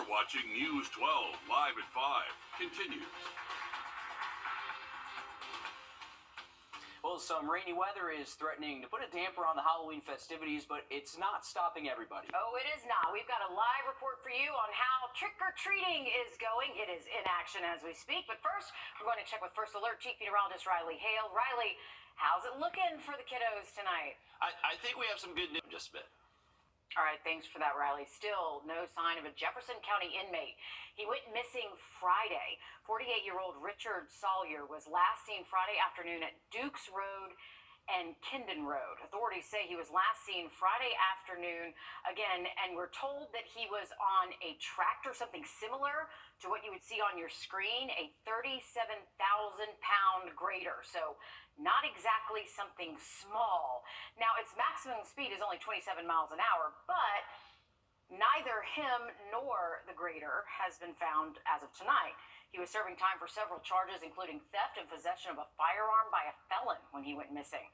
You're watching News 12 live at 5. Continues. Well, some rainy weather is threatening to put a damper on the Halloween festivities, but it's not stopping everybody. Oh, it is not. We've got a live report for you on how trick-or-treating is going. It is in action as we speak. But first, we're going to check with First Alert Chief Meteorologist Riley Hale. Riley, how's it looking for the kiddos tonight? I think we have some good news in just a bit. All right, thanks for that, Riley. Still no sign of a Jefferson County inmate. He went missing Friday. 48-year-old Richard Sawyer was last seen Friday afternoon at Dukes Road and Kindon Road. Authorities say he was last seen Friday afternoon again, and we're told that he was on a tractor, something similar to what you would see on your screen, a 37,000-pound grader. So not exactly something small. Now, its maximum speed is only 27 miles an hour, but neither him nor the grader has been found as of tonight. He was serving time for several charges, including theft and possession of a firearm by a felon when he went missing.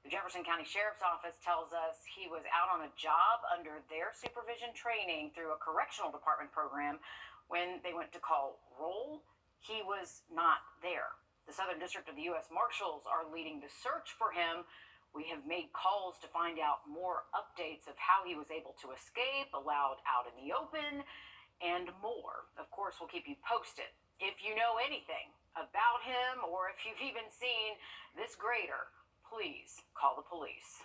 The Jefferson County Sheriff's Office tells us he was out on a job under their supervision training through a correctional department program. When they went to call roll, he was not there. The Southern District of the U.S. Marshals are leading the search for him. We have made calls to find out more updates of how he was able to escape, allowed out in the open, and more. Of course, we'll keep you posted. If you know anything about him or if you've even seen this grader, please call the police.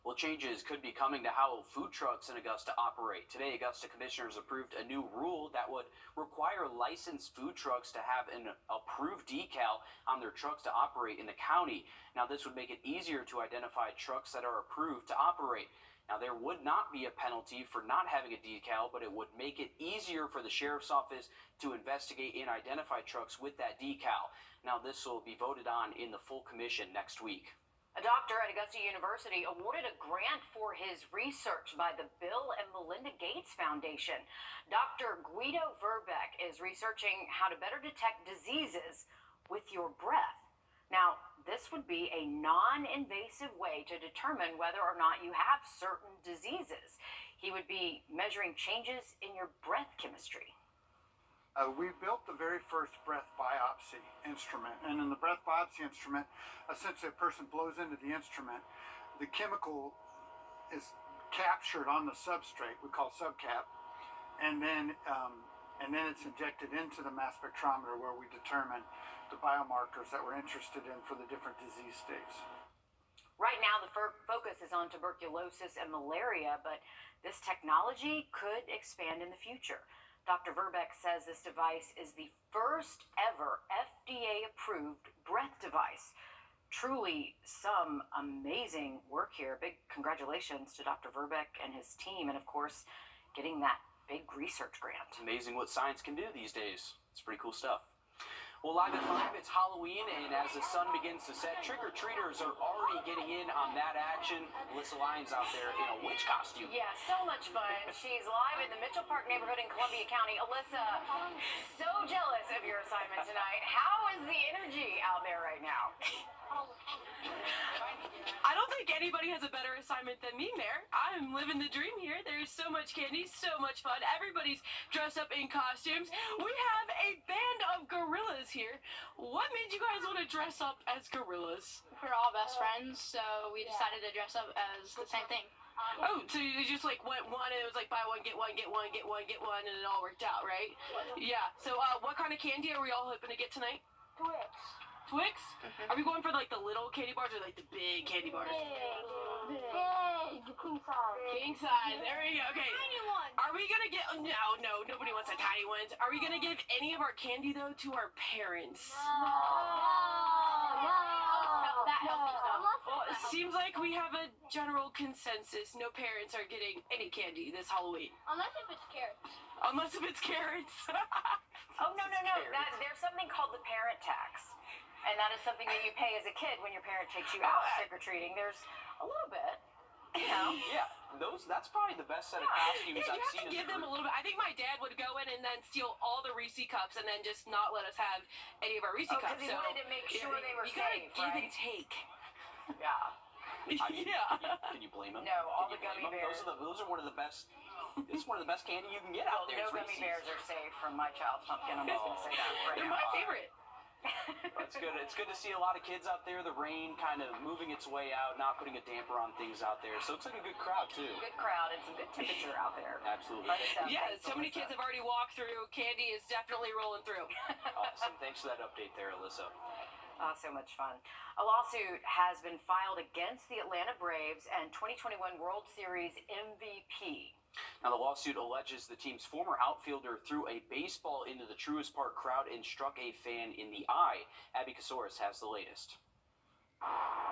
Well, changes could be coming to how food trucks in Augusta operate. Today, Augusta commissioners approved a new rule that would require licensed food trucks to have an approved decal on their trucks to operate in the county. Now, this would make it easier to identify trucks that are approved to operate. Now, there would not be a penalty for not having a decal, but it would make it easier for the sheriff's office to investigate and identify trucks with that decal. Now, this will be voted on in the full commission next week. A doctor at Augusta University awarded a grant for his research by the Bill and Melinda Gates Foundation. Dr. Wrdw is researching how to better detect diseases with your breath. Now, this would be a non-invasive way to determine whether or not you have certain diseases. He would be measuring changes in your breath chemistry. We built the very first breath biopsy instrument, and in the breath biopsy instrument, essentially a person blows into the instrument. The chemical is captured on the substrate, we call subcap, and then it's injected into the mass spectrometer where we determine the biomarkers that we're interested in for the different disease states. Right now, the focus is on tuberculosis and malaria, but this technology could expand in the future. Dr. Wrdw says this device is the first ever FDA-approved breath device. Truly some amazing work here. Big congratulations to Dr. Wrdw and his team, and of course, getting that big research grant. It's amazing what science can do these days. It's pretty cool stuff. Well, live at 5, it's Halloween, and as the sun begins to set, trick-or-treaters are already getting in on that action. Alyssa Lyons out there in a witch costume. Yeah, so much fun. She's live in the Mitchell Park neighborhood in Columbia County. Alyssa, so jealous of your assignment tonight. How is the energy out there right now? I don't think anybody has a better assignment than me, Mayor. I'm living the dream here. There's so much candy, so much fun. Everybody's dressed up in costumes. We have a band of gorillas here. What made you guys want to dress up as gorillas? We're all best friends, so we decided to dress up as the same thing. Oh, so you just like went one and it was like buy one, get one, get one, get one, get one, and it all worked out, right? Yeah. So what kind of candy are we all hoping to get tonight? Twix. Twix? Are we going for like the little candy bars or like the big candy bars? Big. King size. King size. There we go. Okay. Tiny one. Are we gonna get? No, nobody wants the tiny ones. Are we gonna give any of our candy though to our parents? No. That helps us. Well, it seems like we have a general consensus. No parents are getting any candy this Halloween. Unless if it's carrots. Unless if it's carrots. Oh, no. There's something called the parent tax. And that is something that you pay as a kid when your parent takes you out trick-or-treating. There's a little bit, you know. Yeah, that's probably the best set of costumes Yeah, I've you seen. have to give them a little bit. I think my dad would go in and then steal all the Reese cups and then just not let us have any of our Reese cups. Because he wanted to make sure they were you gotta safe, give right? and take. Yeah. Yeah. Can you blame him? No, all the blame gummy them. bears. Those are one of the best. It's one of the best candy you can get out there. No It's gummy Reese's. bears are safe from my child's pumpkin. I'm just going to say that right They're now. my favorite. It's good. It's good to see a lot of kids out there. The rain kind of moving its way out, not putting a damper on things out there. So it's like a good crowd too. Good crowd and some good temperature out there. Absolutely. But, Yeah, thanks, so many Alyssa. kids have already walked through. Candy is definitely rolling through. Awesome. Thanks for that update there, Alyssa. Oh, so much fun. A lawsuit has been filed against the Atlanta Braves and 2021 World Series MVP. Now, the lawsuit alleges the team's former outfielder threw a baseball into the Truist Park crowd and struck a fan in the eye. Abby Casoris has the latest.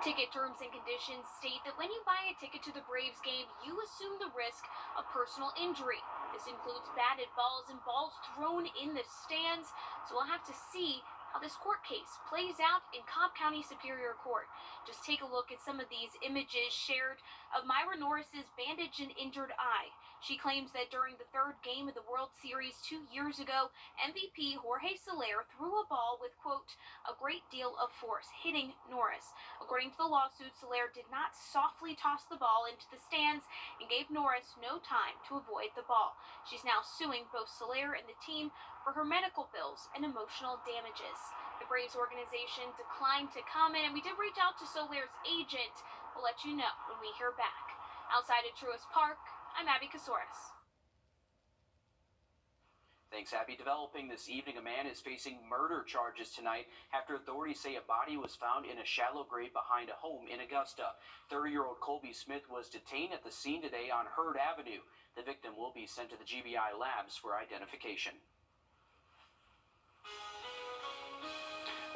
Ticket terms and conditions state that when you buy a ticket to the Braves game, you assume the risk of personal injury. This includes batted balls and balls thrown in the stands. So we'll have to see how this court case plays out in Cobb County Superior Court. Just take a look at some of these images shared of Myra Norris's bandaged and injured eye. She claims that during the third game of the World Series 2 years ago, MVP Jorge Soler threw a ball with, quote, a great deal of force, hitting Norris. According to the lawsuit, Soler did not softly toss the ball into the stands and gave Norris no time to avoid the ball. She's now suing both Soler and the team for her medical bills and emotional damages. The Braves organization declined to comment, and we did reach out to Soler's agent. We'll let you know when we hear back. Outside of Truist Park, I'm Abby Casoris. Thanks, Abby. Developing this evening, a man is facing murder charges tonight after authorities say a body was found in a shallow grave behind a home in Augusta. 30-year-old Colby Smith was detained at the scene today on Hurd Avenue. The victim will be sent to the GBI labs for identification.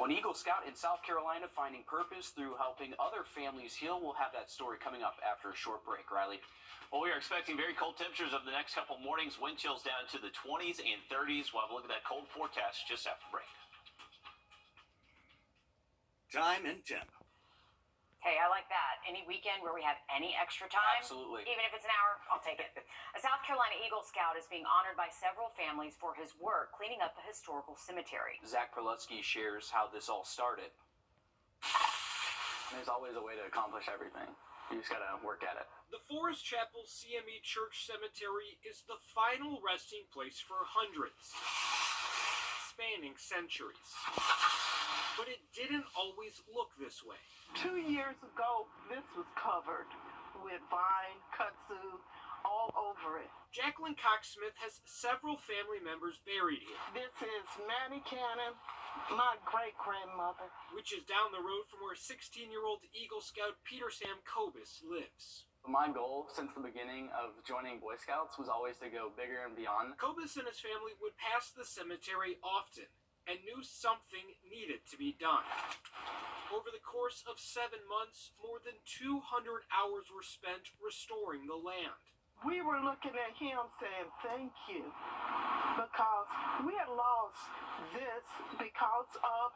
One Eagle Scout in South Carolina finding purpose through helping other families heal. We'll have that story coming up after a short break. Riley? Well, we are expecting very cold temperatures over the next couple mornings. Wind chills down to the 20s and 30s. We'll have a look at that cold forecast just after break. Time and temp. Hey, I like that. Any weekend where we have any extra time, Absolutely. even if it's an hour, I'll take it. A South Carolina Eagle Scout is being honored by several families for his work cleaning up a historical cemetery. Zach Perlutsky shares how this all started. There's always a way to accomplish everything. You just gotta work at it. The Forest Chapel CME Church Cemetery is the final resting place for hundreds, spanning centuries. But it didn't always look this way. 2 years ago, this was covered with vine, kudzu, all over it. Jacqueline Cox Smith has several family members buried here, This is Manny Cannon, my great-grandmother. which is down the road from where 16-year-old Eagle Scout Peter Sam Kobus lives. My goal since the beginning of joining Boy Scouts was always to go bigger and beyond. Kobus and his family would pass the cemetery often and knew something needed to be done. Over the course of 7 months, more than 200 hours were spent restoring the land. We were looking at him saying thank you because we had lost this because of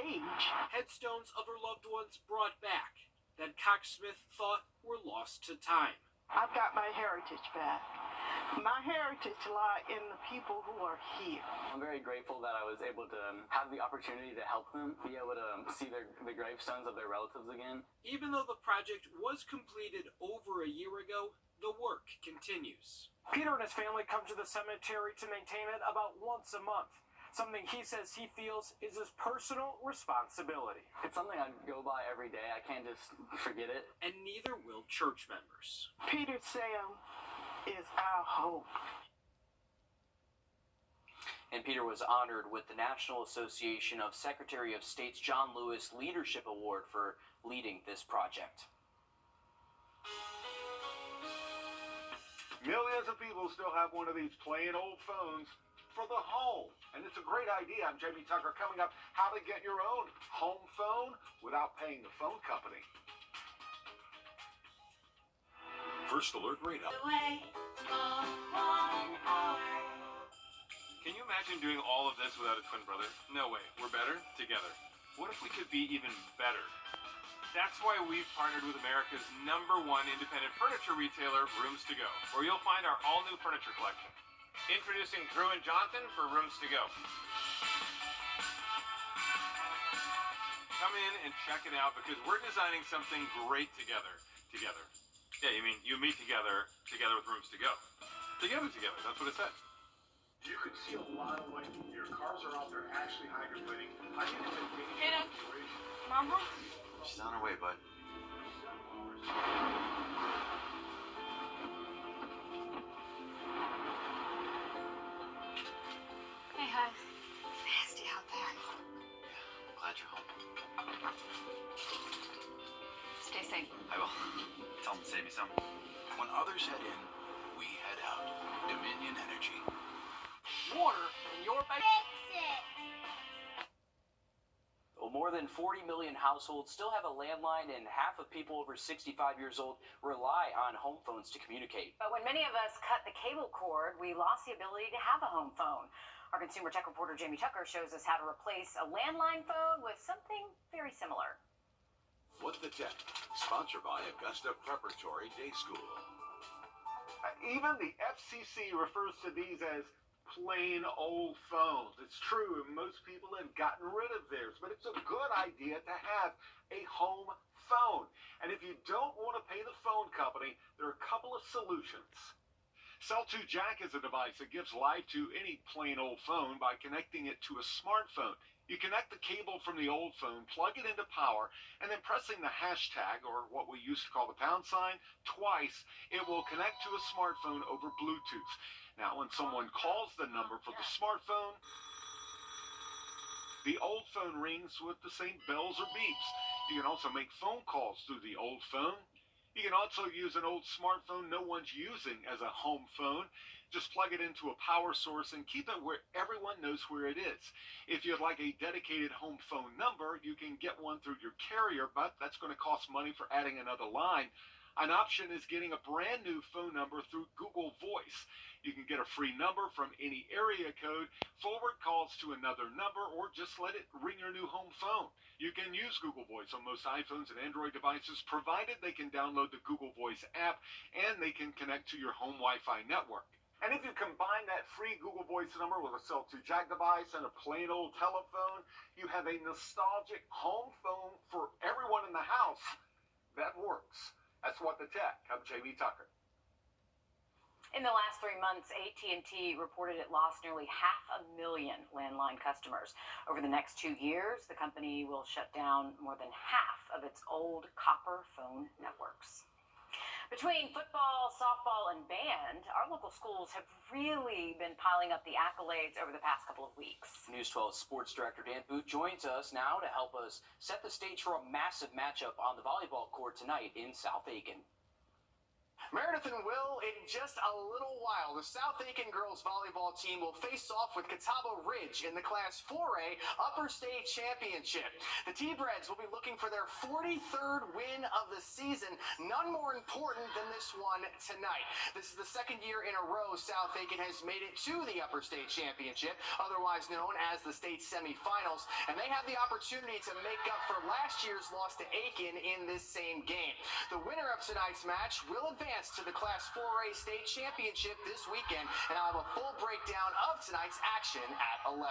age. Headstones of her loved ones brought back that Cox Smith thought were lost to time. I've got my heritage back. My heritage lies in the people who are here. I'm very grateful that I was able to have the opportunity to help them, be able to see the gravestones of their relatives again. Even though the project was completed over a year ago, the work continues. Peter and his family come to the cemetery to maintain it about once a month, something he says he feels is his personal responsibility. It's something I go by every day. I can't just forget it. And neither will church members. Peter Sam is our hope. And Peter was honored with the National Association of Secretary of State's John Lewis Leadership Award for leading this project. Millions of people still have one of these plain old phones for the home. And it's a great idea. I'm Jamie Tucker. Coming up, how to get your own home phone without paying the phone company. First alert radar. Can you imagine doing all of this without a twin brother? No way. We're better together. What if we could be even better? That's why we've partnered with America's #1 independent furniture retailer, Rooms to Go, where you'll find our all-new furniture collection. Introducing Drew and Jonathan for Rooms to Go. Come in and check it out because we're designing something great together. Yeah, you mean you meet together with rooms to go. Together, that's what it said. You could see a lot of light here. Cars are out there actually hydroplaning. I think it's a dangerous Hannah. situation. Mama? She's on her way, bud. Hey, hon. It's nasty out there. I'm glad you're home. Stay safe. I will. Tell them to save me some. When others head in, we head out. Dominion Energy. Water in your bag. Well, more than 40 million households still have a landline, and half of people over 65 years old rely on home phones to communicate. But when many of us cut the cable cord, we lost the ability to have a home phone. Our consumer tech reporter Jamie Tucker shows us how to replace a landline phone with something very similar. What the Tech, sponsored by Augusta Preparatory Day School. Even the FCC refers to these as plain old phones. It's true, most people have gotten rid of theirs, but it's a good idea to have a home phone. And if you don't want to pay the phone company, there are a couple of solutions. Cell2 Jack is a device that gives life to any plain old phone by connecting it to a smartphone. You connect the cable from the old phone, plug it into power, and then pressing the hashtag, or what we used to call the pound sign, twice, it will connect to a smartphone over Bluetooth. Now, when someone calls the number for the smartphone, the old phone rings with the same bells or beeps. You can also make phone calls through the old phone. You can also use an old smartphone no one's using as a home phone. Just plug it into a power source and keep it where everyone knows where it is. If you'd like a dedicated home phone number, you can get one through your carrier, but that's going to cost money for adding another line. An option is getting a brand new phone number through Google Voice. You can get a free number from any area code, forward calls to another number, or just let it ring your new home phone. You can use Google Voice on most iPhones and Android devices, provided they can download the Google Voice app and they can connect to your home Wi-Fi network. And if you combine that free Google Voice number with a Cell2 Jack device and a plain old telephone, you have a nostalgic home phone for everyone in the house that works. That's What the Tech. I'm Jamie Tucker. In the last 3 months, AT&T reported it lost nearly 500,000 landline customers. Over the next 2 years, the company will shut down more than half of its old copper phone networks. Between football, softball, and band, our local schools have really been piling up the accolades over the past couple of weeks. News 12 sports director Dan Booth joins us now to help us set the stage for a massive matchup on the volleyball court tonight in South Aiken. Meredith and Will, in just a little while, the South Aiken girls volleyball team will face off with Catawba Ridge in the Class 4A Upper State Championship. The T-Breads will be looking for their 43rd win of the season, none more important than this one tonight. This is the second year in a row South Aiken has made it to the Upper State Championship, otherwise known as the state semifinals, and they have the opportunity to make up for last year's loss to Aiken in this same game. The winner of tonight's match will advance to the Class 4A State Championship this weekend, and I'll have a full breakdown of tonight's action at 11.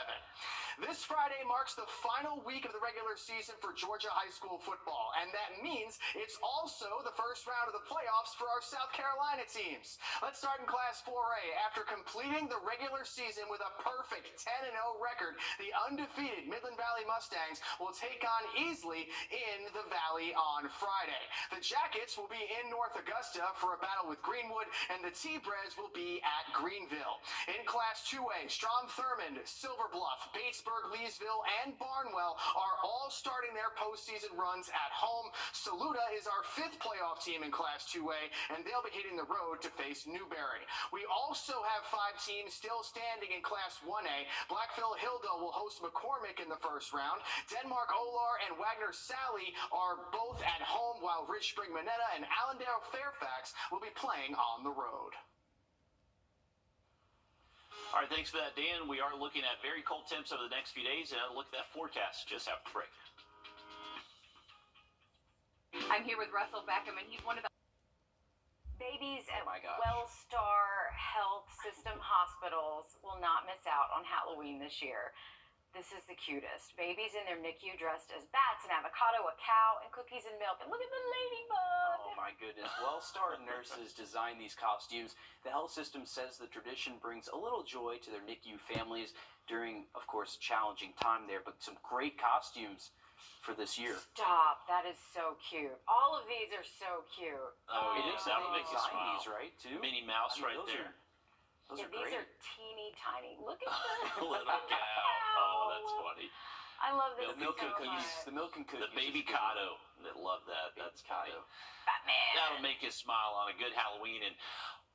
This Friday marks the final week of the regular season for Georgia high school football, and that means it's also the first round of the playoffs for our South Carolina teams. Let's start in Class 4A. After completing the regular season with a perfect 10-0 record, the undefeated Midland Valley Mustangs will take on Easley in the Valley on Friday. The Jackets will be in North Augusta for a battle with Greenwood, and the T-Breads will be at Greenville. In Class 2A, Strom-Thurmond, Silver Bluff, Batesburg, Leesville, and Barnwell are all starting their postseason runs at home. Saluda is our 5th playoff team in Class 2A, and they'll be hitting the road to face Newberry. We also have 5 teams still standing in Class 1A. Blackville Hilda will host McCormick in the first round. Denmark Olar and Wagner Sally are both at home, while Ridge Spring Minetta and Allendale Fairfax will be playing on the road. All right, thanks for that, Dan. We are looking at very cold temps over the next few days, and look at that forecast just after the break. I'm here with Russell Beckham, and he's one of the Babies at Wellstar Health System hospitals will not miss out on Halloween this year. This is the cutest. Babies in their NICU dressed as bats and avocado, a cow, and cookies and milk. And look at the ladybug. Oh my my goodness. Well-starred nurses design these costumes. The health system says the tradition brings a little joy to their NICU families during, of course, a challenging time there, but some great costumes for this year. Stop. That is so cute. All of these are so cute. Oh, It yeah, is that'll they make you design smile. these, right, too? Minnie Mouse I mean, right those there. Those are these great. are teeny tiny. Look at them. Little gal. Oh, that's funny. I love this The milk so and cookies. much. The milk and cookies. The baby is a good one. Kato. That love that. That's funny. Batman. That'll make you smile on a good Halloween. And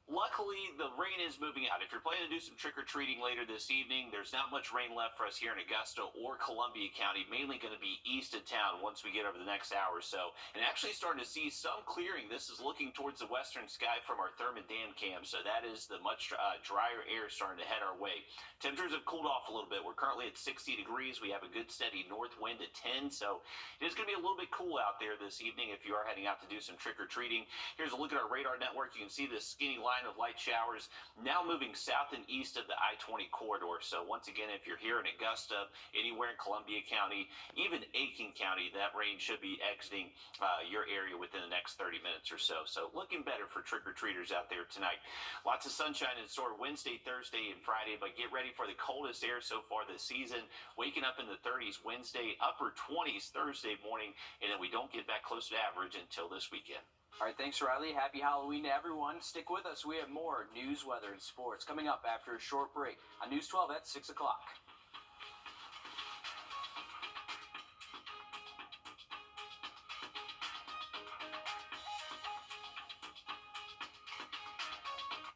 luckily, the rain is moving out. If you're planning to do some trick-or-treating later this evening, there's not much rain left for us here in Augusta or Columbia County. Mainly going to be east of town once we get over the next hour or so. And actually starting to see some clearing. This is looking towards the western sky from our Thurman Dam cam. So that is the much drier air starting to head our way. Temperatures have cooled off a little bit. We're currently at 60 degrees. We have a good steady north wind at 10. So it is going to be a little bit cool out there this evening if you are heading out to do some trick-or-treating. Here's a look at our radar network. You can see this skinny line of light showers now moving south and east of the I-20 corridor. So once again, if you're here in Augusta, anywhere in Columbia County, even Aiken County, that rain should be exiting your area within the next 30 minutes or so. So looking better for trick-or-treaters out there tonight. Lots of sunshine in store Wednesday, Thursday, and Friday, but get ready for the coldest air so far this season. Waking up in the 30s Wednesday, upper 20s Thursday morning, and then we don't get back close to average until this weekend. All right, thanks, Riley. Happy Halloween to everyone. Stick with us. We have more news, weather, and sports coming up after a short break on News 12 at 6 o'clock.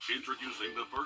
Introducing the first